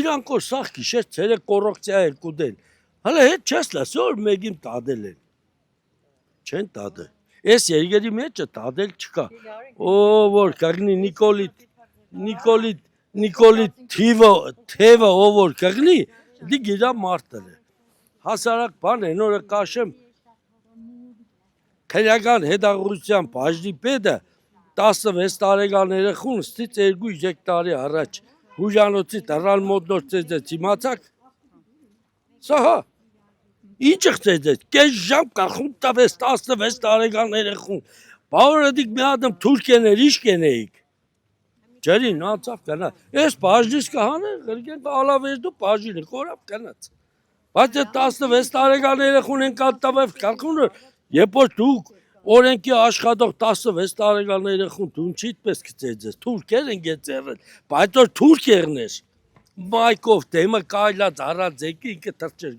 իրանք որ սաղ գիշեր ցերեկ կոռուպցիա են կուդել։ Հələ հետ չես լսի որ մեկին տադել են։ Չեն տադել։ Այս երկերի մեջը տադել չկա։ Ո որ կգնի Նիկոլիտ թևը ով որ կգնի, դի գիրա մարտել է։ Հասարակ բան է, նորը կաշեմ քրեական հետաղրության բաժնի պետը 16 տարեկան երեխուն ստից 2-3 տարի առաջ հուժանոցի տրալ մոտ նոր ծեծեց, իմացաք։ Սա հա, ինչ ըղծեծեց, կես ժամ կախում տվես 16 տարեկան երեխուն, բավորը դիք մի ադմ թուրքեներ իշ կենեիք, ջերին անցավ կնա, ես բաժնիս կհանեն, գրգեն ալավեժդու բաժինը, կորապ կնաց, բայց 16 տարեկան երեխուն են կատ տվև կախում, երբ որ դուք օրենքի աշխատող 16 տարեկան երեխուն դու ինչի դպես կծեծես, թուրքեր են գեցերել, բայց որ թուրք եղներ, մայքով դեմը կայլած առած եկի ինքը թրջեր